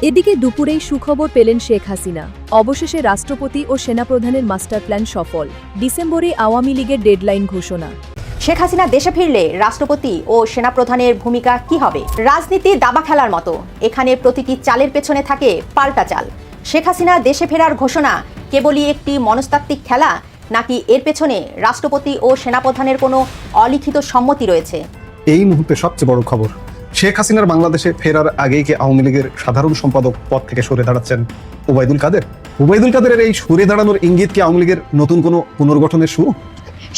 এদিকে দুপুরেই সুখবর পেলেন শেখ হাসিনা। অবশেষে রাষ্ট্রপতি ও সেনাপ্রধানের মাস্টার প্ল্যান সফল। ডিসেম্বরে আওয়ামী লীগের ডেডলাইন ঘোষণা। শেখ হাসিনা দেশে ফিরলে রাষ্ট্রপতি ও সেনাপ্রধানের ভূমিকা কি হবে? রাজনীতি দাবা খেলার মতো, এখানে প্রতিটি চালের পেছনে থাকে পাল্টা চাল। শেখ হাসিনা দেশে ফেরার ঘোষণা কেবলই একটি মনস্তাত্ত্বিক খেলা, নাকি এর পেছনে রাষ্ট্রপতি ও সেনাপ্রধানের কোনো অলিখিত সম্মতি রয়েছে? এই মুহূর্তে সবচেয়ে বড় খবর, শেখ হাসিনার বাংলাদেশে ফেরার আগেই কি আওয়ামী লীগের সাধারণ সম্পাদক পদ থেকে সরে দাঁড়াচ্ছেন ওবায়দুল কাদের? ওবায়দুল কাদেরের এই সরে দাঁড়ানোর ইঙ্গিত কি আওয়ামী লীগের নতুন কোনো পুনর্গঠনের শুরু?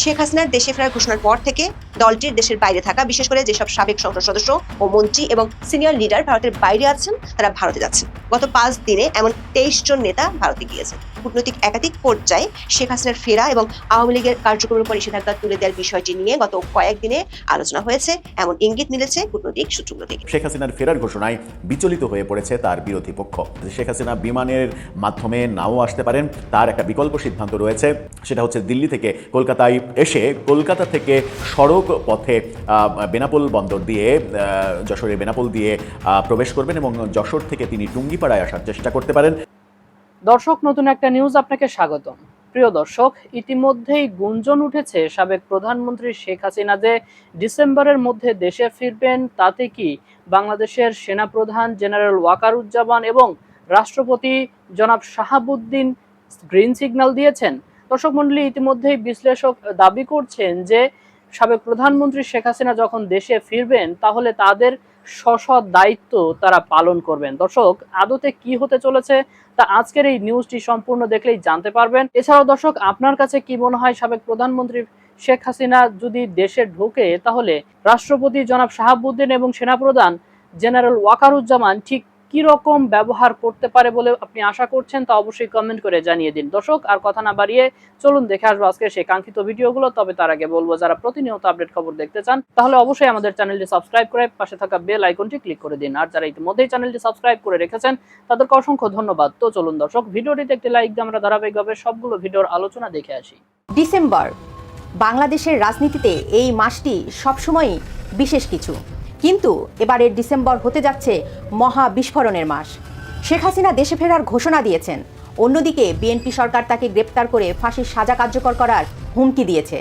শেখ হাসিনার দেশে ফেরার ঘোষণার পর থেকে দলটির দেশের বাইরে থাকা, বিশেষ করে যেসব সাবেক সংসদ সদস্য ও মন্ত্রী এবং সিনিয়র লিডার ভারতের বাইরে আছেন, তারা ভারতে যাচ্ছেন। গত 5 দিনে এমন 23 জন নেতা ভারতে গিয়েছে। কূটনৈতিক একাধিক পর্যায়ে শেখ হাসিনার ফেরা এবং আওয়ামী লীগের কার্যক্রমের উপর নিষেধাজ্ঞা তুলে দেওয়ার বিষয়টি নিয়ে গত কয়েকদিনে আলোচনা হয়েছে, এমন ইঙ্গিত মিলেছে কূটনৈতিক সূত্রগুলো থেকে। শেখ হাসিনার ফেরার ঘোষণায় বিচলিত হয়ে পড়েছে তার বিরোধী পক্ষ। শেখ হাসিনা বিমানের মাধ্যমে নাও আসতে পারেন, তার একটা বিকল্প সিদ্ধান্ত রয়েছে। সেটা হচ্ছে দিল্লি থেকে কলকাতায় এসে কলকাতা থেকে সড়ক পথে বেনাপোল বন্দর দিয়ে যশোরের বেনাপোল দিয়ে প্রবেশ করবেন এবং যশোর থেকে তিনি টুঙ্গিপাড়ায় আসার চেষ্টা করতে পারেন। দর্শক, নতুন একটা নিউজ আপনাকে স্বাগতম। প্রিয় দর্শক, ইতিমধ্যেই গুঞ্জন উঠেছে সাবেক প্রধানমন্ত্রী শেখ হাসিনা যে ডিসেম্বরের মধ্যে দেশে ফিরবেন। তাতে কি বাংলাদেশের সেনাপ্রধান জেনারেল ওয়াকারুজ্জামান এবং রাষ্ট্রপতি জনাব শাহাবুদ্দিন গ্রিন সিগন্যাল দিয়েছেন? দর্শক মণ্ডলী, ইতিমধ্যেই বিশ্লেষক দাবি করছেন যে সাবেক প্রধানমন্ত্রী শেখ হাসিনা যখন দেশে ফিরবেন তাহলে তাদের স্ব দায়িত্ব তারা পালন করবেন। দর্শক, আদতে কি হতে চলেছে তা আজকের এই নিউজটি সম্পূর্ণ দেখলেই জানতে পারবেন। এছাড়াও দর্শক, আপনার কাছে কি মনে হয়, সাবেক প্রধানমন্ত্রী শেখ হাসিনা যদি দেশে ঢোকে তাহলে রাষ্ট্রপতি জনাব শাহাবুদ্দিন এবং সেনাপ্রধান জেনারেল ওয়াকারুজ্জামান ঠিক কি রকম ব্যবহার করতে পারে বলে আপনি আশা করছেন, তা অবশ্যই কমেন্ট করে জানিয়ে দিন। দর্শক, আর কথা না বাড়িয়ে চলুন দেখে আসবো আজকে সেই কাঙ্ক্ষিত ভিডিওগুলো। তবে তার আগে বলবো, যারা প্রতিনিয়ত আপডেট খবর দেখতে চান তাহলে অবশ্যই আমাদের চ্যানেলটি সাবস্ক্রাইব করে পাশে থাকা বেল আইকনটি ক্লিক করে দিন। আর যারা ইতিমধ্যেই চ্যানেলটি সাবস্ক্রাইব করে রেখেছেন তাদেরকে অসংখ্য ধন্যবাদ। তো চলুন দর্শক, ভিডিওটিতে একটি লাইক দিয়ে আমরা ধারাবাহিকভাবে সবগুলো ভিডিওর আলোচনা দেখে আসি। ডিসেম্বর বাংলাদেশের রাজনীতিতে এই মাসটি সবসময়ই বিশেষ কিছু, কিন্তু এবারের ডিসেম্বর হতে যাচ্ছে মহা বিস্ফোরণের মাস। শেখ হাসিনা দেশে ফেরার ঘোষণা দিয়েছেন, অন্যদিকে বিএনপি সরকার তাকে গ্রেপ্তার করে ফাঁসির সাজা কার্যকর করার হুমকি দিয়েছে।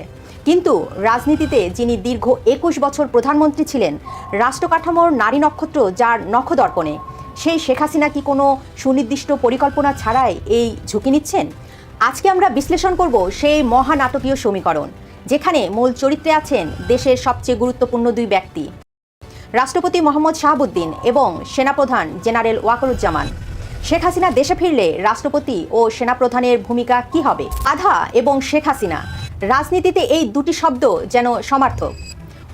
কিন্তু রাজনীতিতে যিনি দীর্ঘ 21 বছর প্রধানমন্ত্রী ছিলেন, রাষ্ট্রকাঠামোর নারী নক্ষত্র যার নখদর্পণে, সেই শেখ হাসিনা কি কোনো সুনির্দিষ্ট পরিকল্পনা ছাড়াই এই ঝুঁকি নিচ্ছেন? আজকে আমরা বিশ্লেষণ করব সেই মহানাটকীয় সমীকরণ, যেখানে মূল চরিত্রে আছেন দেশের সবচেয়ে গুরুত্বপূর্ণ 2 ব্যক্তি, রাষ্ট্রপতি মোহাম্মদ শাহাবুদ্দিন এবং সেনাপ্রধান জেনারেল ওয়াকারুজ্জামান। শেখ হাসিনা দেশে ফিরলে রাষ্ট্রপতি ও সেনাপ্রধানের ভূমিকা কি হবে? আধা এবং শেখ হাসিনা, রাজনীতিতে এই দুটি শব্দ যেন সমার্থক।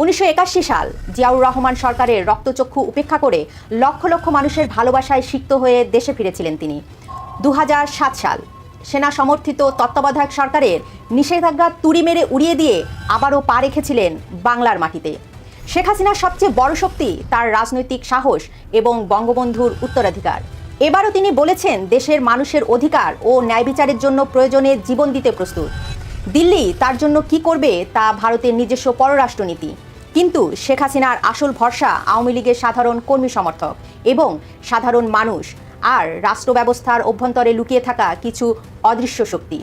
1981 সাল জিয়াউর রহমান সরকারের রক্তচক্ষু উপেক্ষা করে লক্ষ লক্ষ মানুষের ভালোবাসায় সিক্ত হয়ে দেশে ফিরেছিলেন তিনি। 2007 সাল সেনা সমর্থিত তত্ত্বাবধায়ক সরকারের নিষেধাজ্ঞা তুড়ি মেরে উড়িয়ে দিয়ে আবারও পা রেখেছিলেন বাংলার মাটিতে। শেখ হাসিনার সবচেয়ে বড় শক্তি তার রাজনৈতিক সাহস এবং বঙ্গবন্ধুর উত্তরাধিকার। এবারও তিনি বলেছেন দেশের মানুষের অধিকার ও ন্যায় বিচারের জন্য প্রয়োজনে জীবন দিতে প্রস্তুত। দিল্লি তার জন্য কি করবে তা ভারতের নিজস্ব পররাষ্ট্রনীতি, কিন্তু শেখ হাসিনার আসল ভরসা আওয়ামী লীগের সাধারণ কর্মী সমর্থক এবং সাধারণ মানুষ, আর রাষ্ট্র ব্যবস্থার অভ্যন্তরে লুকিয়ে থাকা কিছু অদৃশ্য শক্তি।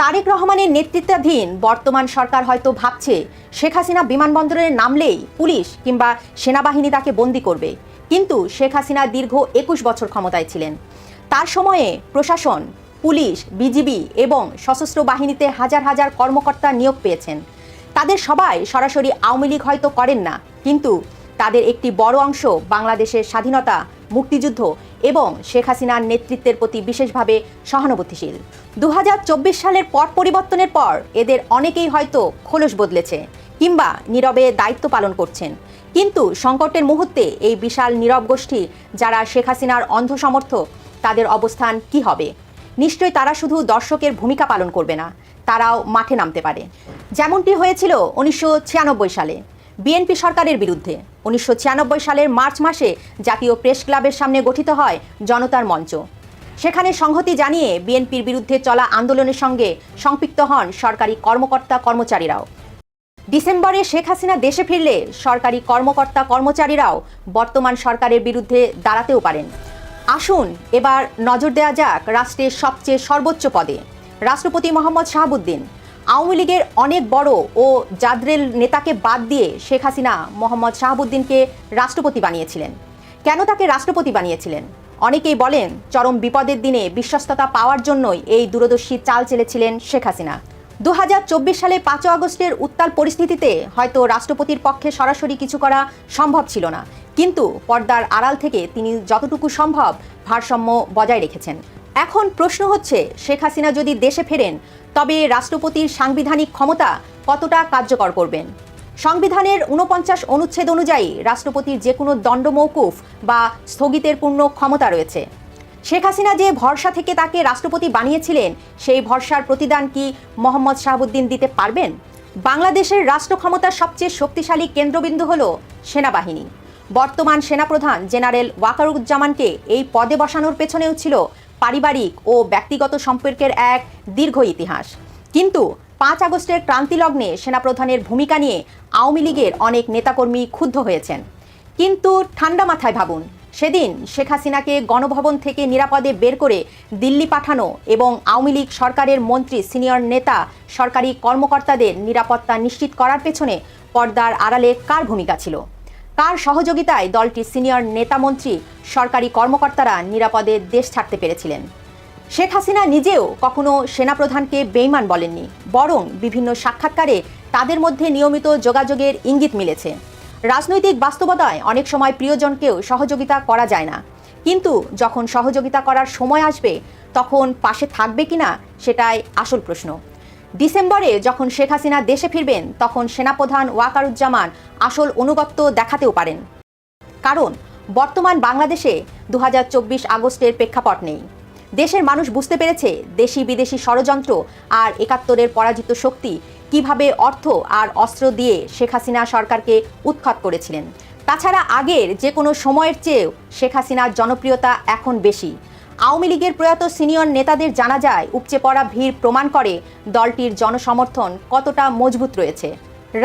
তারেক রহমানের নেতৃত্বাধীন বর্তমান সরকার হয়তো ভাবছে শেখ হাসিনা বিমানবন্দরে নামলেই পুলিশ কিংবা সেনাবাহিনী তাকে বন্দি করবে, কিন্তু শেখ হাসিনা দীর্ঘ 21 বছর ক্ষমতায় ছিলেন। তার সময়ে প্রশাসন, পুলিশ, বিজিবি এবং সশস্ত্র বাহিনীতে হাজার হাজার কর্মকর্তা নিয়োগ পেয়েছেন। তাদের সবাই সরাসরি আওয়ামী লীগ হয়তো করেন না, কিন্তু তাদের একটি বড় অংশ বাংলাদেশের স্বাধীনতা, মুক্তিযুদ্ধ এবং শেখ হাসিনার নেতৃত্বের প্রতি বিশেষভাবে সহানুভূতিশীল। 2024 সালের পট পরিবর্তনের পর এদের অনেকেই হয়তো খোলস বদলেছে কিংবা নীরবে দায়িত্ব পালন করছেন, কিন্তু সংকটের মুহূর্তে এই বিশাল নীরব গোষ্ঠী যারা শেখ হাসিনার অন্ধ সমর্থক, তাদের অবস্থান কি হবে? নিশ্চয়ই তারা শুধু দর্শকের ভূমিকা পালন করবে না, তারাও মাঠে নামতে পারে, যেমনটি হয়েছিল 1996 সালে বিএনপি সরকারের বিরুদ্ধে। 1996 সালের মার্চ মাসে জাতীয় প্রেস ক্লাবের সামনে গঠিত হয় জনতার মঞ্চ। সেখানে সংহতি জানিয়ে বিএনপির বিরুদ্ধে চলা আন্দোলনের সঙ্গে সম্পৃক্ত হন সরকারি কর্মকর্তা কর্মচারীরাও। ডিসেম্বরে শেখ হাসিনা দেশে ফিরলে সরকারি কর্মকর্তা কর্মচারীরাও বর্তমান সরকারের বিরুদ্ধে দাঁড়াতেও পারেন। আসুন এবার নজর দেওয়া যাক রাষ্ট্রের সবচেয়ে সর্বোচ্চ পদে রাষ্ট্রপতি মোহাম্মদ শাহাবুদ্দিন। আওয়ামী লীগের অনেক বড় ও জাদ্রেল নেতাকে বাদ দিয়ে শেখ হাসিনা মোহাম্মদ শাহাবুদ্দিনকে রাষ্ট্রপতি বানিয়েছিলেন। কেন তাকে রাষ্ট্রপতি বানিয়েছিলেন? অনেকেই বলেন চরম বিপদের দিনে বিশ্বস্ততা পাওয়ার জন্যই এই দূরদর্শী চাল চেলেছিলেন শেখ হাসিনা। 2024 সালে 5 আগস্টের উত্তাল পরিস্থিতিতে হয়তো রাষ্ট্রপতির পক্ষে সরাসরি কিছু করা সম্ভব ছিল না, কিন্তু পর্দার আড়াল থেকে তিনি যতটুকু সম্ভব ভারসাম্য বজায় রেখেছেন। এখন প্রশ্ন হচ্ছে, শেখ হাসিনা যদি দেশে ফেরেন তবে রাষ্ট্রপতির সাংবিধানিক ক্ষমতা কতটা কার্যকর করবেন? সংবিধানের 49 অনুচ্ছেদ অনুযায়ী রাষ্ট্রপতির যে কোনো দণ্ড মওকুফ বা স্থগিতের পূর্ণ ক্ষমতা রয়েছে। শেখ হাসিনা যে ভরসা থেকে তাকে রাষ্ট্রপতি বানিয়েছিলেন, সেই ভরসার প্রতিদান কি মোহাম্মদ শাহাবুদ্দিন দিতে পারবেন? বাংলাদেশের রাষ্ট্র ক্ষমতার সবচেয়ে শক্তিশালী কেন্দ্রবিন্দু হল সেনাবাহিনী। বর্তমান সেনাপ্রধান জেনারেল ওয়াকারুজ্জামানকে এই পদে বসানোর পেছনেও ছিল পারিবারিক ও ব্যক্তিগত সম্পর্কের এক দীর্ঘ ইতিহাস। কিন্তু 5 আগস্টের ক্রান্তিলগ্নে সেনাপ্রধানের ভূমিকা নিয়ে আওয়ামী লীগের অনেক নেতাকর্মী ক্ষুব্ধ হয়েছেন। কিন্তু ঠান্ডা মাথায় ভাবুন, সেদিন শেখ হাসিনাকে গণভবন থেকে নিরাপদে বের করে দিল্লি পাঠানো এবং আওয়ামী লীগ সরকারের মন্ত্রী, সিনিয়র নেতা, সরকারি কর্মকর্তাদের নিরাপত্তা নিশ্চিত করার পেছনে পর্দার আড়ালে কার ভূমিকা ছিল? কার সহযোগিতায় দলটির সিনিয়র নেতা, মন্ত্রী, সরকারি কর্মকর্তারা নিরাপদে দেশ ছাড়তে পেরেছিলেন? শেখ হাসিনা নিজেও কখনো সেনাপ্রধানকে বেঈমান বলেননি, বরং বিভিন্ন সাক্ষাৎকারে তাদের মধ্যে নিয়মিত যোগাযোগের ইঙ্গিত মিলেছে। রাজনৈতিক বাস্তবতায় অনেক সময় প্রিয়জনকেও সহযোগিতা করা যায় না, কিন্তু যখন সহযোগিতা করার সময় আসবে তখন পাশে থাকবে কিনা সেটাই আসল প্রশ্ন। ডিসেম্বরে যখন শেখ হাসিনা দেশে ফিরবেন তখন সেনাপ্রধান ওয়াকারুজ্জামান আসল আনুগত্য দেখাতেও পারেন, কারণ বর্তমান বাংলাদেশে 2024 আগস্টের প্রেক্ষাপট নেই। দেশের মানুষ বুঝতে পেরেছে দেশি বিদেশি ষড়যন্ত্র আর 71-এর পরাজিত শক্তি কিভাবে অর্থ আর অস্ত্র দিয়ে শেখ হাসিনা সরকারকে উৎখাত করেছিলেন। তাছাড়া আগের যে কোনো সময়ের চেয়েও শেখ হাসিনার জনপ্রিয়তা এখন বেশি। আওয়ামী লীগের প্রয়াত সিনিয়র নেতাদের জানা যায় উপচে পড়া ভিড় প্রমাণ করে দলটির জনসমর্থন কতটা মজবুত রয়েছে।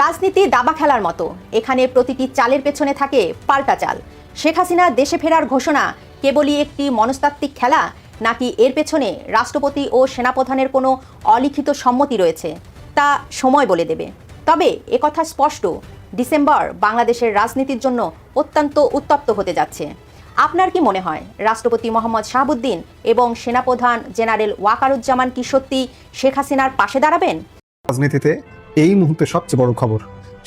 রাজনীতি দাবা খেলার মতো, এখানে প্রতিটি চালের পেছনে থাকে পাল্টা চাল। শেখ হাসিনা দেশে ফেরার ঘোষণা কেবলই একটি মনস্তাত্ত্বিক খেলা, নাকি এর পেছনে রাষ্ট্রপতি ও সেনাপ্রধানের কোনো অলিখিত সম্মতি রয়েছে, তা সময় বলে দেবে। তবে একথা স্পষ্ট, ডিসেম্বর বাংলাদেশের রাজনীতির জন্য অত্যন্ত উত্তপ্ত হতে যাচ্ছে। আপনার কি মনে হয় রাষ্ট্রপতি মোহাম্মদ শাহাবুদ্দিন এবং সেনাপ্রধান জেনারেল ওয়াকারুজ্জামান কি সত্যি শেখ হাসিনার পাশে দাঁড়াবেন? রাজনীতিতে এই মুহূর্তে সবচেয়ে বড় খবর,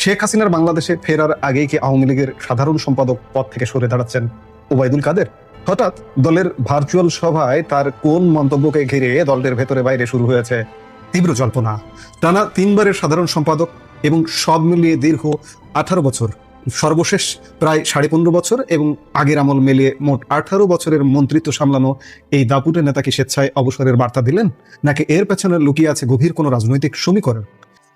শেখ হাসিনার বাংলাদেশে ফেরার আগেই কি আওয়ামী লীগের সাধারণ সম্পাদক পদ থেকে সরে দাঁড়াচ্ছেন ওবায়দুল কাদের? হঠাৎ দলের ভার্চুয়াল সভায় তার কোন মন্তব্যকে ঘিরে দলের ভেতরে বাইরে শুরু হয়েছে তীব্র জল্পনা। টানা 3 বারের সাধারণ সম্পাদক এবং সব মিলিয়ে দীর্ঘ 18 বছর, সর্বশেষ প্রায় 15.5 বছর এবং আগের আমল মিলিয়ে মোট 18 বছরের মন্ত্রিত্ব সামলানো এই দাপুটে নেতা কি স্বেচ্ছায় অবসরের বার্তা দিলেন, নাকি এর পেছনে লুকিয়ে আছে গভীর কোনো রাজনৈতিক সমীকরণ?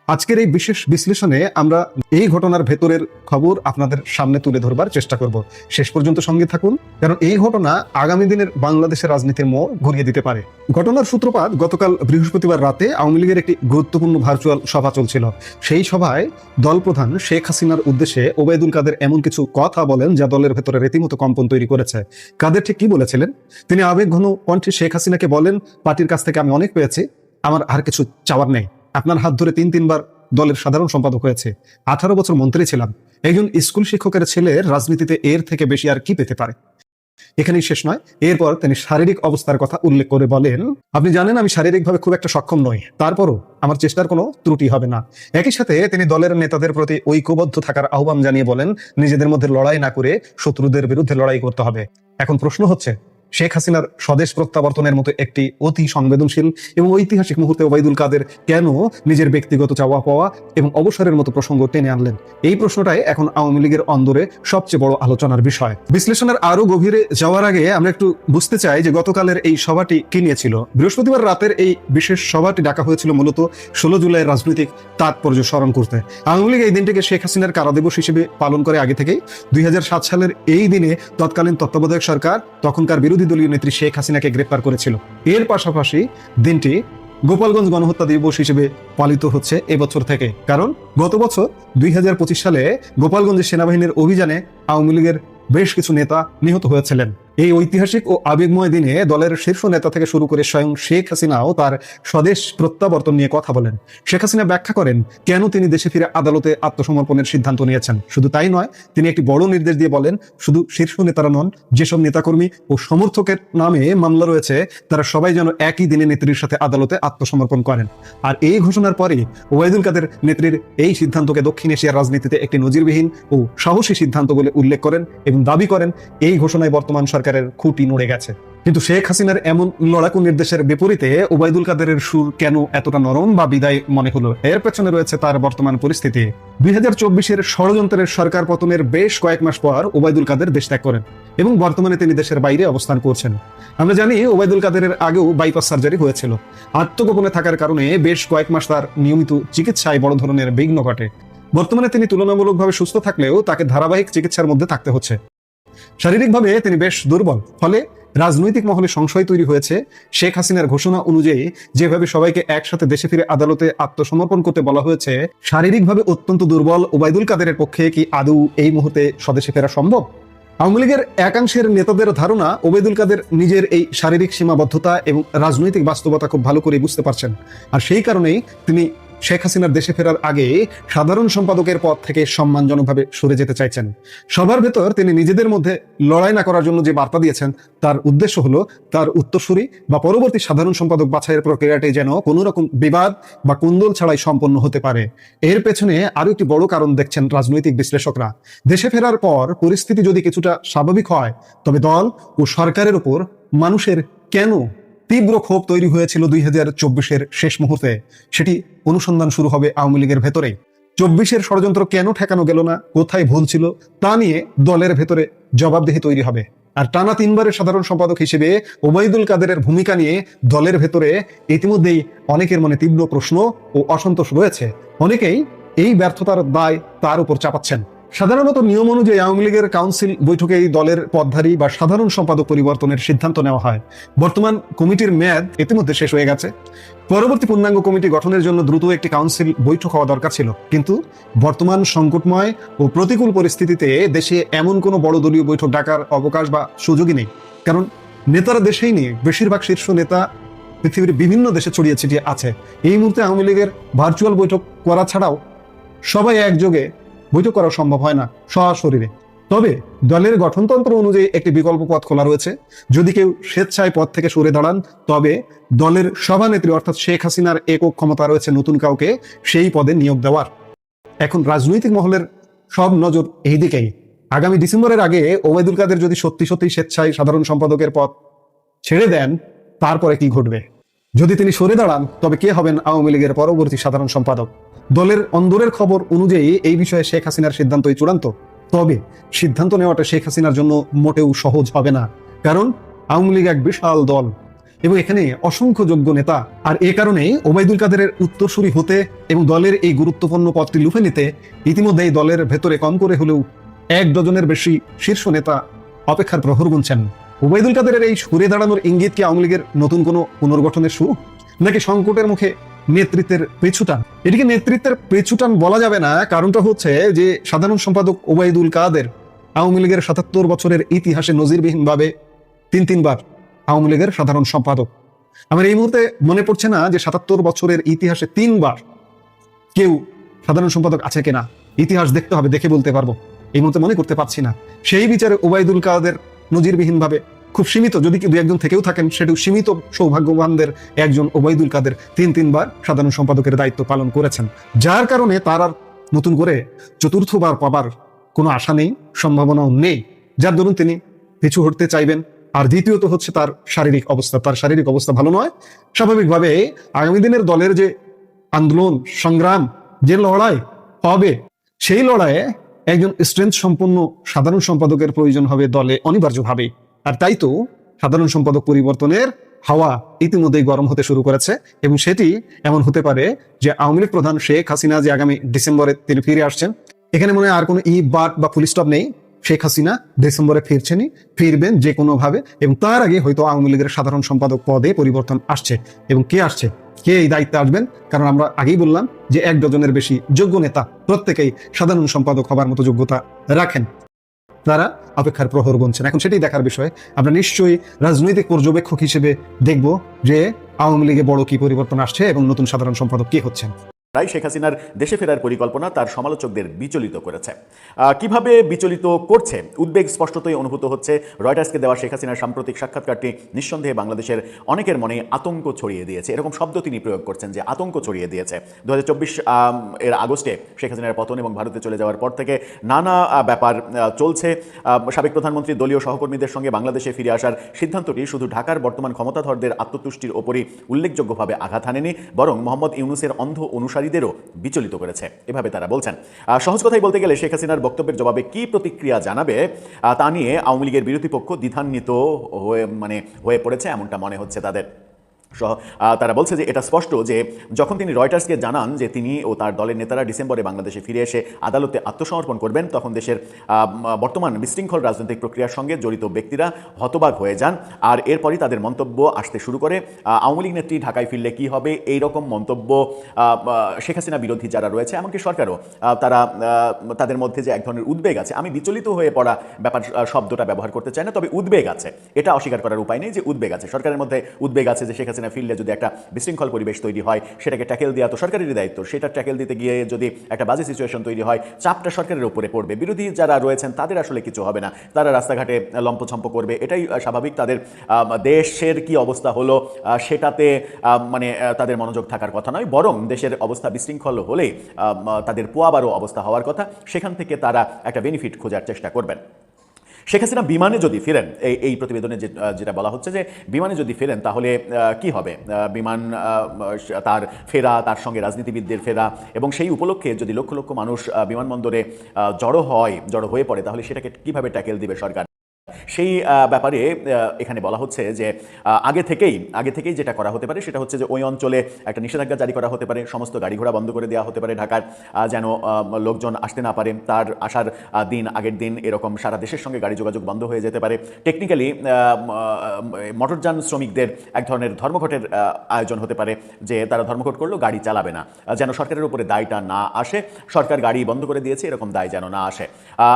আজকের এই বিশেষ বিশ্লেষণে আমরা এই ঘটনার ভেতরের খবর আপনাদের সামনে তুলে ধরবার চেষ্টা করব। শেষ পর্যন্ত সঙ্গে থাকুন, কারণ এই ঘটনা আগামী দিনের বাংলাদেশের রাজনীতির মোড় ঘুরিয়ে দিতে পারে। ঘটনার সূত্রপাত গতকাল বৃহস্পতিবার রাতে আওয়ামী লীগের একটি গুরুত্বপূর্ণ ভার্চুয়াল সভা চলছিল। সেই সভায় দলপ্রধান শেখ হাসিনার উদ্দেশ্যে ওবায়দুল কাদের এমন কিছু কথা বলেন যা দলের ভেতরে রীতিমতো কম্পন তৈরি করেছে। কাদের ঠিক কি বলেছিলেন? তিনি আবেগঘন কণ্ঠে শেখ হাসিনাকে বলেন, পার্টির কাছ থেকে আমি অনেক পেয়েছি, আমার আর কিছু চাওয়ার নেই। আপনার হাত ধরে 3-3 বার দলের সাধারণ সম্পাদক হয়েছে, 18 বছর মন্ত্রী ছিলাম। একজন স্কুল শিক্ষকের ছেলের রাজনীতিতে এর থেকে বেশি আর কি পেতে পারে? এখানেই শেষ নয়, এরপর তিনি শারীরিক অবস্থার কথা উল্লেখ করে বলেন, আপনি জানেন আমি শারীরিকভাবে খুব একটা সক্ষম নই, তারপরও আমার চেষ্টার কোনো ত্রুটি হবে না। একই সাথে তিনি দলের নেতাদের প্রতি ঐক্যবদ্ধ থাকার আহ্বান জানিয়ে বলেন, নিজেদের মধ্যে লড়াই না করে শত্রুদের বিরুদ্ধে লড়াই করতে হবে। এখন প্রশ্ন হচ্ছে, শেখ হাসিনার স্বদেশ প্রত্যাবর্তনের মতো একটি অতি সংবেদনশীল এবং ঐতিহাসিক মুহূর্তে ওবায়দুল কাদের কেন নিজের ব্যক্তিগত চাওয়া পাওয়া এবং অবসরের মতো প্রসঙ্গ টেনে আনলেন? এই প্রশ্নটাই এখন আওয়ামী লীগের অন্দরে সবচেয়ে বড় আলোচনার বিষয়। বিশ্লেষণের আরো গভীরে যাওয়ার আগে আমরা একটু বুঝতে চাই যে গতকালের এই সভাটি কি নিয়েছিল। বৃহস্পতিবার রাতের এই বিশেষ সভাটি ডাকা হয়েছিল মূলত 16 জুলাইয়ের রাজনৈতিক তাৎপর্য স্মরণ করতে। আওয়ামী লীগ এই দিনটিকে শেখ হাসিনার কারাদিবস হিসেবে পালন করে আগে থেকেই। 2007 সালের এই দিনে তৎকালীন তত্ত্বাবধায়ক সরকার তখনকার বিরোধী দলীয় নেত্রী শেখ হাসিনাকে গ্রেপ্তার করেছিল। এর পাশাপাশি দিনটি গোপালগঞ্জ গণহত্যা দিবস হিসেবে পালিত হচ্ছে এবছর থেকে, কারণ গত বছর 2025 সালে গোপালগঞ্জের সেনাবাহিনীর অভিযানে আওয়ামী লীগের বেশ কিছু নেতা নিহত হয়েছিলেন। এই ঐতিহাসিক ও আবেগময় দিনে দলের শীর্ষ নেতা থেকে শুরু করে স্বয়ং শেখ হাসিনাও তার স্বদেশ প্রত্যাবর্তন নিয়ে কথা বলেন। শেখ হাসিনা ব্যাখ্যা করেন কেন তিনি দেশে ফিরে আদালতে আত্মসমর্পণের সিদ্ধান্ত নিয়েছেন। শুধু তাই নয়, তিনি একটি বড় নির্দেশ দিয়ে বলেন, শুধু শীর্ষ নেতারা নন, যেসব নেতাকর্মী ও সমর্থকের নামে মামলা রয়েছে তারা সবাই যেন একই দিনে নেত্রীর সাথে আদালতে আত্মসমর্পণ করেন। আর এই ঘোষণার পরে ওবায়দুল কাদের নেত্রীর এই সিদ্ধান্তকে দক্ষিণ এশিয়ার রাজনীতিতে একটি নজিরবিহীন ও সাহসী সিদ্ধান্ত বলে উল্লেখ করেন এবং দাবি করেন এই ঘোষণায় বর্তমান সরকারের খুঁটি নড়ে গেছে। কিন্তু শেখ হাসিনার এমন লড়াকু নির্দেশের বিপরীতে ওবায়দুল কাদেরের সুর কেন এতটা নরম বা বিদায় মনে হলো? এর পেছনে রয়েছে তার বর্তমান পরিস্থিতি। 2024-এর ষড়যন্ত্রের সরকার পতনের বেশ কয়েক মাস পর ওবায়দুল কাদের দেশ ত্যাগ করেন এবং বর্তমানে তিনি দেশের বাইরে অবস্থান করছেন। আমরা জানি ওবায়দুল কাদেরের আগেও বাইপাস সার্জারি হয়েছিল। আত্মগোপনে থাকার কারণে বেশ কয়েক মাস তার নিয়মিত চিকিৎসায় বড় ধরনের বিঘ্ন ঘটে। বর্তমানে তিনি তুলনামূলকভাবে সুস্থ থাকলেও তাকে ধারাবাহিক চিকিৎসার মধ্যে থাকতে হচ্ছে। শারীরিকভাবে তিনি বেশ দুর্বল, ফলে রাজনৈতিক মহলে সংশয় তৈরি হয়েছে শেখ হাসিনার ঘোষণা অনুযায়ী যেভাবে সবাইকে একসাথে দেশে ফিরে আদালতে আত্মসমর্পণ করতে বলা হয়েছে, শারীরিকভাবে অত্যন্ত দুর্বল ওবায়দুল কাদেরের পক্ষে কি আদৌ এই মুহূর্তে স্বদেশে ফেরা সম্ভব? আওয়ামী লীগের একাংশের নেতাদের ধারণা ওবায়দুল কাদের নিজের এই শারীরিক সীমাবদ্ধতা এবং রাজনৈতিক বাস্তবতা খুব ভালো করে বুঝতে পারছেন, আর সেই কারণেই তিনি শেখ হাসিনার দেশে ফেরার আগে সাধারণ সম্পাদকের পদ থেকে সম্মানজনকভাবে সরে যেতে চাইছেন। সবার ভেতর তিনি নিজেদের মধ্যে লড়াই না করার জন্য যে বার্তা দিয়েছেন তার উদ্দেশ্য হলো তার উত্তরসূরি বা পরবর্তী সাধারণ সম্পাদক বাছাইয়ের প্রক্রিয়াটি যেন কোনো রকম বিবাদ বা কুন্দল ছাড়াই সম্পন্ন হতে পারে। এর পেছনে আরো একটি বড় কারণ দেখছেন রাজনৈতিক বিশ্লেষকরা। দেশে ফেরার পর পরিস্থিতি যদি কিছুটা স্বাভাবিক হয়, তবে দল ও সরকারের উপর মানুষের কেন তীব্র ক্ষোভ তৈরি হয়েছিল 2024-এর শেষ মুহূর্তে, সেটি অনুসন্ধান শুরু হবে আওয়ামী লীগের ভেতরেই। 24-এর ষড়যন্ত্র কেন ঠেকানো গেল না, কোথায় ভুল ছিল, তা নিয়ে দলের ভেতরে জবাবদিহি তৈরি হবে। আর টানা 3বারের সাধারণ সম্পাদক হিসেবে ওবায়দুল কাদেরের ভূমিকা নিয়ে দলের ভেতরে ইতিমধ্যেই অনেকের মনে তীব্র প্রশ্ন ও অসন্তোষ রয়েছে। অনেকেই এই ব্যর্থতার দায় তার উপর চাপাচ্ছেন। সাধারণত নিয়ম অনুযায়ী আওয়ামী লীগের কাউন্সিল বৈঠকে এই দলের পদধারী বা সাধারণ সম্পাদক পরিবর্তনের সিদ্ধান্ত নেওয়া হয়। বর্তমান কমিটির মেয়াদ ইতিমধ্যে শেষ হয়ে গেছে। পরবর্তী পূর্ণাঙ্গ কমিটি গঠনের জন্য দ্রুত একটি কাউন্সিল বৈঠক হওয়া দরকার ছিল, কিন্তু বর্তমান সংকটময় ও প্রতিকূল পরিস্থিতিতে দেশে এমন কোনো বড় দলীয় বৈঠক ডাকার অবকাশ বা সুযোগই নেই। কারণ নেতারা দেশেই নেই, বেশিরভাগ শীর্ষ নেতা পৃথিবীর বিভিন্ন দেশে ছড়িয়ে ছিটিয়ে আছে। এই মুহূর্তে আওয়ামী লীগের ভার্চুয়াল বৈঠক করা ছাড়াও সবাই একযোগে বৈঠক করা সম্ভব হয় না সশরীরে। তবে দলের গঠনতন্ত্র অনুযায়ী একটি বিকল্প পথ খোলা রয়েছে। যদি কেউ স্বেচ্ছায় পদ থেকে সরে দাঁড়ান, তবে দলের সভানেত্রী অর্থাৎ শেখ হাসিনার একক ক্ষমতা রয়েছে নতুন কাউকে সেই পদে নিয়োগ দেওয়ার। এখন রাজনৈতিক মহলের সব নজর এই দিকেই। আগামী ডিসেম্বরের আগে ওবায়দুল কাদের যদি সত্যি সত্যি স্বেচ্ছায় সাধারণ সম্পাদকের পদ ছেড়ে দেন, তারপরে কি ঘটবে? যদি তিনি সরে দাঁড়ান, তবে কে হবেন আওয়ামী লীগের পরবর্তী সাধারণ সম্পাদক? দলের অন্দরের খবর অনুযায়ী এই বিষয়ে শেখ হাসিনার সিদ্ধান্তই চূড়ান্ত। তবে সিদ্ধান্ত নেওয়াটা শেখ হাসিনার জন্য মোটেও সহজ হবে না, কারণ আওয়ামী লীগ এক বিশাল দল এবং এখানে অসংখ্য যোগ্য নেতা। আর এ কারণেই ওবায়দুল কাদেরের উত্তরসূরি হতে এবং দলের এই গুরুত্বপূর্ণ পদটি লুফে নিতে ইতিমধ্যেই দলের ভেতরে কম করে হলেও 1 ডজনের বেশি শীর্ষ নেতা অপেক্ষার প্রহর গুনছেন। ওবায়দুল কাদেরের এই সরে দাঁড়ানোর ইঙ্গিত কি আওয়ামী লীগের নতুন কোনো পুনর্গঠনের শুরু, নাকি সংকটের মুখে নেতৃত্বের পেছুটান? এটিকে নেতৃত্বের পেছুটান বলা যাবে না। কারণটা হচ্ছে যে সাধারণ সম্পাদক ওবায়দুল কাদের আওয়ামী লীগের 77 বছরের ইতিহাসে নজিরবিহীনভাবে 3বার আওয়ামী লীগের সাধারণ সম্পাদক। আমার এই মুহূর্তে মনে পড়ছে না যে 77 বছরের ইতিহাসে 3বার কেউ সাধারণ সম্পাদক আছে কিনা। ইতিহাস দেখতে হবে, দেখে বলতে পারবো। এই মুহূর্তে মনে করতে পারছি না। সেই বিচারে ওবায়দুল কাদের নজিরবিহীনভাবে খুব সীমিত, যদি কি 2-1 থেকেও থাকেন, সেটাও সীমিত সৌভাগ্যবানদের একজন ওবায়দুল কাদের 3বার সাধারণ সম্পাদকের দায়িত্ব পালন করেছেন, যার কারণে তার আর নতুন করে 4র্থবার পাবার কোনো আশা নেই, সম্ভাবনাও নেই, যার দরুন তিনি পিছু হটতে চাইবেন। আর দ্বিতীয়ত হচ্ছে তার শারীরিক অবস্থা। তার শারীরিক অবস্থা ভালো নয়। স্বাভাবিকভাবে আগামী দিনের দলের যে আন্দোলন সংগ্রাম, যে লড়াই হবে, সেই লড়াইয়ে একজন স্ট্রেংথ সম্পন্ন সাধারণ সম্পাদকের প্রয়োজন হবে দলে অনিবার্যভাবে। আর তাই তো সাধারণ সম্পাদক পরিবর্তনের হাওয়া ইতিমধ্যেই গরম হতে শুরু করেছে এবং সেটি এমন হতে পারে যে আওয়ামী লীগ প্রধান শেখ হাসিনা যে আগামী ডিসেম্বরে তিনি ফিরে আসছেন, এখানে মনে হয় আর কোনো বাট বা ফুল স্টপ নেই। শেখ হাসিনা ডিসেম্বরে ফিরবেন যে কোনো ভাবে, এবং তার আগে হয়তো আওয়ামী লীগের সাধারণ সম্পাদক পদে পরিবর্তন আসছে। এবং কে আসছে, কে এই দায়িত্বে আসবেন? কারণ আমরা আগেই বললাম যে 1 ডজনের বেশি যোগ্য নেতা প্রত্যেকেই সাধারণ সম্পাদক হবার মতো যোগ্যতা রাখেন। তারা অপেক্ষার প্রহর গুনছেন। এখন সেটাই দেখার বিষয়। আমরা নিশ্চয়ই রাজনৈতিক পর্যবেক্ষক হিসেবে দেখব যে আওয়ামী লীগে বড় কি পরিবর্তন আসছে এবং নতুন সাধারণ সম্পাদক কে হচ্ছেন। তাই শেখ হাসিনার দেশে ফেরার পরিকল্পনা তার সমালোচকদের বিচলিত করেছে। কিভাবে বিচলিত করছে? উদ্বেগ স্পষ্টতই অনুভূত হচ্ছে। রয়টার্সকে দেওয়া শেখ হাসিনার সাম্প্রতিক সাক্ষাৎকারটি নিঃসন্দেহে বাংলাদেশের অনেকের মনে আতঙ্ক ছড়িয়ে দিয়েছে। এরকম শব্দ তিনি প্রয়োগ করছেন যে আতঙ্ক ছড়িয়ে দিয়েছে। 2024 এর আগস্টে শেখ হাসিনার পতন এবং ভারতে চলে যাওয়ার পর থেকে নানা ব্যাপার চলছে। সাবেক প্রধানমন্ত্রী দলীয় সহকর্মীদের সঙ্গে বাংলাদেশে ফিরে আসার সিদ্ধান্তটি শুধু ঢাকার বর্তমান ক্ষমতাধরদের আত্মতুষ্টির ওপরই উল্লেখযোগ্যভাবে আঘাত হানেনি, বরং মোহাম্মদ ইউনূসের অন্ধ অনুসারীদেরও বিচলিত করেছে, এভাবে তারা বলছেন। সহজ কথাই বলতে গেলে শেখ হাসিনার বক্তব্যের জবাবে কি প্রতিক্রিয়া জানাবে তা নিয়ে আওয়ামী লীগের বিরোধী পক্ষ দ্বিধান্বিত হয়ে পড়েছে, এমনটা মনে হচ্ছে তাদের। তারা বলছে যে এটা স্পষ্ট যে যখন তিনি রয়টার্সকে জানান যে তিনি ও তার দলের নেতারা ডিসেম্বরে বাংলাদেশে ফিরে এসে আদালতে আত্মসমর্পণ করবেন, তখন দেশের বর্তমান বিশৃঙ্খল রাজনৈতিক প্রক্রিয়ার সঙ্গে জড়িত ব্যক্তিরা হতবাক হয়ে যান। আর এরপরই তাদের মন্তব্য আসতে শুরু করে। আওয়ামী লীগ নেত্রী ঢাকায় ফিরলে কি হবে, এই রকম মন্তব্য শেখ হাসিনা বিরোধী যারা রয়েছে, এমনকি সরকারও, তাদের মধ্যে যে এক ধরনের উদ্বেগ আছে। আমি বিচলিত হয়ে পড়া ব্যাপার শব্দটা ব্যবহার করতে চাই না, তবে উদ্বেগ আছে, এটা অস্বীকার করার উপায় নেই যে উদ্বেগ আছে। সরকারের মধ্যে উদ্বেগ আছে যে শেখ হাসিনা ফিরলে যদি একটা বিশৃঙ্খল পরিবেশ তৈরি হয়, সেটাকে ট্যাকেল দেওয়া তো সরকারেরই দায়িত্ব। সেটা ট্যাকেল দিতে গিয়ে যদি একটা বাজে সিচুয়েশন তৈরি হয়, চাপটা সরকারের উপরে পড়বে। বিরোধী যারা রয়েছেন তাদের আসলে কিছু হবে না, তারা রাস্তাঘাটে লম্পছম্প করবে, এটাই স্বাভাবিক। তাদের দেশের কি অবস্থা হলো সেটাতে তাদের মনোযোগ থাকার কথা নয়, বরং দেশের অবস্থা বিশৃঙ্খল হলে তাদের পোয়াবারও অবস্থা হওয়ার কথা, সেখান থেকে তারা একটা বেনিফিট খোঁজার চেষ্টা করবেন। শেখ হাসিনা বিমানে যদি ফেরেন, এই প্রতিবেদনে যেটা বলা হচ্ছে যে বিমানে যদি ফেরেন তাহলে কি হবে? বিমান তার ফেরা, তার সঙ্গে রাজনীতিবিদদের ফেরা, এবং সেই উপলক্ষে যদি লক্ষ লক্ষ মানুষ বিমানবন্দরে জড়ো হয়ে পড়ে, তাহলে সেটাকে কিভাবে ট্যাকেল দিবে সরকার? সেই ব্যাপারে এখানে বলা হচ্ছে যে আগে থেকেই যেটা করা হতে পারে সেটা হচ্ছে যে ওই অঞ্চলে একটা নিষেধাজ্ঞা জারি করা হতে পারে, সমস্ত গাড়ি ঘোড়া বন্ধ করে দেওয়া হতে পারে ঢাকার, যেন লোকজন আসতে না পারে। তার আসার আগের দিন এরকম সারা দেশের সঙ্গে গাড়ি যোগাযোগ বন্ধ হয়ে যেতে পারে। টেকনিক্যালি মোটরযান শ্রমিকদের এক ধরনের ধর্মঘটের আয়োজন হতে পারে, যে তারা ধর্মঘট করলো, গাড়ি চালাবে না, যেন সরকারের উপরে দায়টা না আসে, সরকার গাড়ি বন্ধ করে দিয়েছে এরকম দায় যেন না আসে।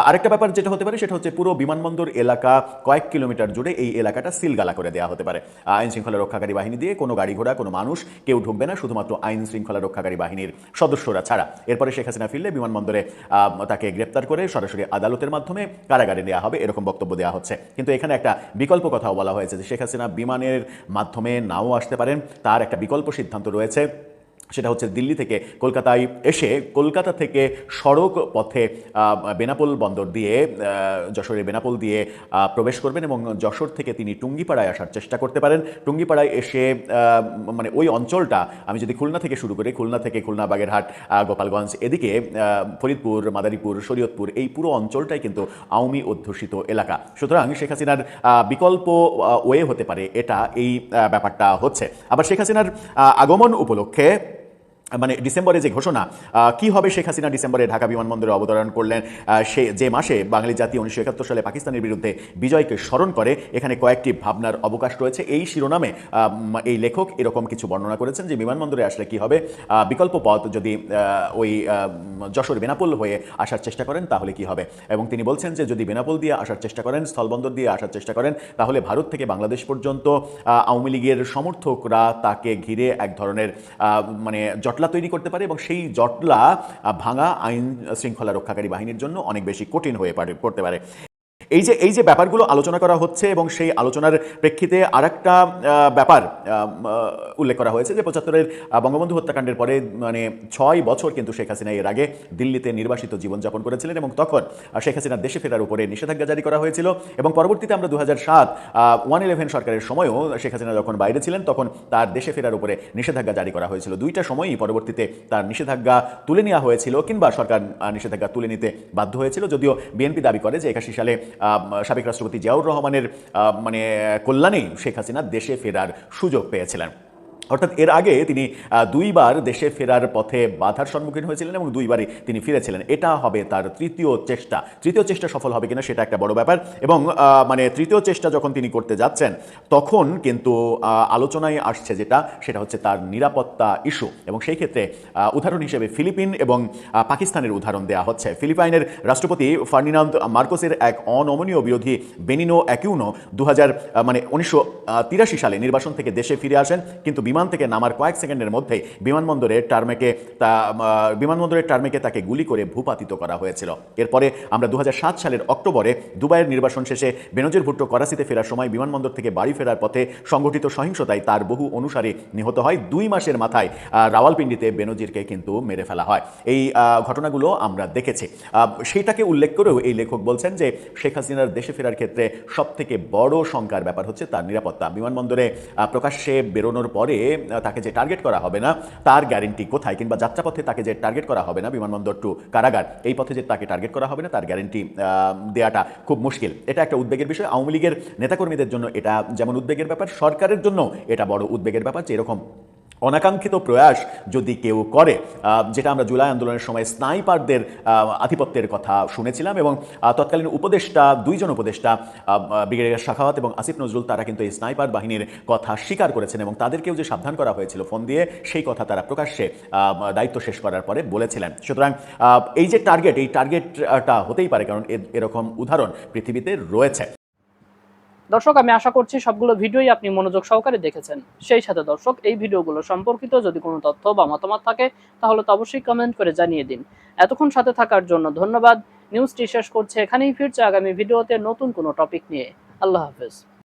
আরেকটা ব্যাপার যেটা হতে পারে সেটা হচ্ছে পুরো বিমানবন্দর এলাকা কয়েক কিলোমিটার জুড়ে এই এলাকাটা সিলগালা করে দেওয়া হতে পারে। আইন শৃঙ্খলা রক্ষাকারী বাহিনী দিয়ে কোনো গাড়ি ঘোড়া, কোনো মানুষ কেউ ঢুকবে না, শুধুমাত্র আইন শৃঙ্খলা রক্ষাকারী বাহিনীর সদস্যরা ছাড়া। এরপরে শেখ হাসিনা ফিরলে বিমানবন্দরে তাকে গ্রেপ্তার করে সরাসরি আদালতের মাধ্যমে কারাগারে নেওয়া হবে, এরকম বক্তব্য দেওয়া হচ্ছে। কিন্তু এখানে একটা বিকল্প কথাও বলা হয়েছে যে শেখ হাসিনা বিমানের মাধ্যমে নাও আসতে পারেন, তার একটা বিকল্প সিদ্ধান্ত রয়েছে। সেটা হচ্ছে দিল্লি থেকে কলকাতায় এসে কলকাতা থেকে সড়ক পথে বেনাপোল বন্দর দিয়ে, যশোরের বেনাপোল দিয়ে প্রবেশ করবেন এবং যশোর থেকে তিনি টুঙ্গিপাড়ায় আসার চেষ্টা করতে পারেন। টুঙ্গিপাড়ায় এসে ওই অঞ্চলটা, আমি যদি খুলনা থেকে শুরু করি, খুলনা থেকে খুলনা, বাগেরহাট, গোপালগঞ্জ, এদিকে ফরিদপুর, মাদারীপুর, শরীয়তপুর, এই পুরো অঞ্চলটাই কিন্তু আওয়ামী অধ্যুষিত এলাকা। সুতরাং শেখ হাসিনার বিকল্প ওয়ে হতে পারে এটা, এই ব্যাপারটা হচ্ছে। আবার শেখ হাসিনার আগমন উপলক্ষে ডিসেম্বরে যে ঘোষণা, কি হবে শেখ হাসিনা ডিসেম্বরে ঢাকা বিমানবন্দরে অবতরণ করলেন, সে যে মাসে বাঙালি জাতি 1971 সালে পাকিস্তানের বিরুদ্ধে বিজয়কে স্মরণ করে, এখানে কয়েকটি ভাবনার অবকাশ রয়েছে। এই শিরোনামে এই লেখক এরকম কিছু বর্ণনা করেছেন যে বিমানবন্দরে আসলে কি হবে, বিকল্প পথ যদি ওই যশোর বেনাপোল হয়ে আসার চেষ্টা করেন তাহলে কি হবে। এবং তিনি বলছেন যে যদি বেনাপোল দিয়ে আসার চেষ্টা করেন, স্থলবন্দর দিয়ে আসার চেষ্টা করেন, তাহলে ভারত থেকে বাংলাদেশ পর্যন্ত আওয়ামী লীগের সমর্থকরা তাকে ঘিরে এক ধরনের জটলা তৈরি করতে পারে, এবং সেই জটলা ভাঙা আইন শৃঙ্খলা রক্ষাকারী বাহিনীর জন্য অনেক বেশি কঠিন হয়ে পড়তে পারে। এই যে ব্যাপারগুলো আলোচনা করা হচ্ছে, এবং সেই আলোচনার প্রেক্ষিতে আরেকটা ব্যাপার উল্লেখ করা হয়েছে যে 75-এর বঙ্গবন্ধু হত্যাকাণ্ডের পরে 6 বছর কিন্তু শেখ হাসিনা এর আগে দিল্লিতে নির্বাসিত জীবনযাপন করেছিলেন, এবং তখন শেখ হাসিনার দেশে ফেরার উপরে নিষেধাজ্ঞা জারি করা হয়েছিল। এবং পরবর্তীতে আমরা 2007 111 সরকারের সময়ও শেখ হাসিনা যখন বাইরে ছিলেন তখন তার দেশে ফেরার উপরে নিষেধাজ্ঞা জারি করা হয়েছিল। দুইটা সময়ই পরবর্তীতে তার নিষেধাজ্ঞা তুলে নেওয়া হয়েছিল, কিংবা সরকার নিষেধাজ্ঞা তুলে নিতে বাধ্য হয়েছিল, যদিও বিএনপি দাবি করে যে 81 সালে সাবেক রাষ্ট্রপতি জিয়াউর রহমানের কল্যাণেই শেখ হাসিনা দেশে ফেরার সুযোগ পেয়েছিলেন। অর্থাৎ এর আগে তিনি দুইবার দেশে ফেরার পথে বাধার সম্মুখীন হয়েছিলেন এবং দুইবারই তিনি ফিরেছিলেন। এটা হবে তার তৃতীয় চেষ্টা সফল হবে কিনা সেটা একটা বড় ব্যাপার। এবং মানে তৃতীয় চেষ্টা যখন তিনি করতে যাচ্ছেন তখন কিন্তু আলোচনায় আসছে সেটা হচ্ছে তার নিরাপত্তা ইস্যু। এবং সেই ক্ষেত্রে উদাহরণ হিসেবে ফিলিপিন এবং পাকিস্তানের উদাহরণ দেওয়া হচ্ছে। ফিলিপাইনের রাষ্ট্রপতি ফার্ডিনান্দ মার্কোসের এক অনমনীয় বিরোধী বেনিনো অ্যাকিউনো 1983 সালে নির্বাসন থেকে দেশে ফিরে আসেন, কিন্তু বিমান থেকে নামার কয়েক সেকেন্ডের মধ্যেই বিমানবন্দরের টার্মেকে তাকে গুলি করে ভূপাতিত করা হয়েছিল। এরপরে আমরা 2007 সালের অক্টোবরে দুবাইয়ের নির্বাসন শেষে বেনজির ভুট্টো করাচিতে ফেরার সময় বিমানবন্দর থেকে বাড়ি ফেরার পথে সংগঠিত সহিংসতায় তার বহু অনুসারী নিহত হয়। 2 মাসের মাথায় রাওয়ালপিন্ডিতে বেনজিরকে কিন্তু মেরে ফেলা হয়। এই ঘটনাগুলো আমরা দেখেছি। সেইটাকে উল্লেখ করেও এই লেখক বলছেন যে শেখ হাসিনার দেশে ফেরার ক্ষেত্রে সবথেকে বড় শঙ্কার ব্যাপার হচ্ছে তার নিরাপত্তা। বিমানবন্দরে প্রকাশ্যে বেরোনোর পরে তাকে যে টার্গেট করা হবে না তার গ্যারেন্টি কোথায়, কিংবা যাত্রাপথে তাকে যে টার্গেট করা হবে না বিমানবন্দর টু কারাগার, এই পথে যে তাকে টার্গেট করা হবে না তার গ্যারেন্টি দেওয়াটা খুব মুশকিল। এটা একটা উদ্বেগের বিষয়। আওয়ামী লীগের নেতাকর্মীদের জন্য এটা যেমন উদ্বেগের ব্যাপার, সরকারের জন্য এটা বড় উদ্বেগের ব্যাপার যে এরকম অনাকাঙ্ক্ষিত প্রয়াস যদি কেউ করে, যেটা আমরা জুলাই আন্দোলনের সময় স্নাইপারদের আধিপত্যের কথা শুনেছিলাম এবং তৎকালীন দুইজন উপদেষ্টা ব্রিগেডিয়ার সাখাওয়াত এবং আসিফ নজরুল তারা কিন্তু এই স্নাইপার বাহিনীর কথা স্বীকার করেছেন এবং তাদেরকেও যে সাবধান করা হয়েছিল ফোন দিয়ে, সেই কথা তারা প্রকাশ্যে দায়িত্ব শেষ করার পরে বলেছিলেন। সুতরাং এই যে টার্গেটটা হতেই পারে, কারণ এরকম উদাহরণ পৃথিবীতে রয়েছে। দর্শক, আমি আশা করছি সবগুলো ভিডিওই আপনি মনোযোগ সহকারে দেখেছেন। সেই সাথে দর্শক, এই ভিডিওগুলো সম্পর্কিত যদি কোনো তথ্য বা মতামত থাকে তাহলে তো অবশ্যই কমেন্ট করে জানিয়ে দিন। এতক্ষণ সাথে থাকার জন্য ধন্যবাদ। নিউজটি শেষ করছে এখানেই, ফিরছে আগামী ভিডিওতে নতুন কোনো টপিক নিয়ে। আল্লাহ হাফেজ।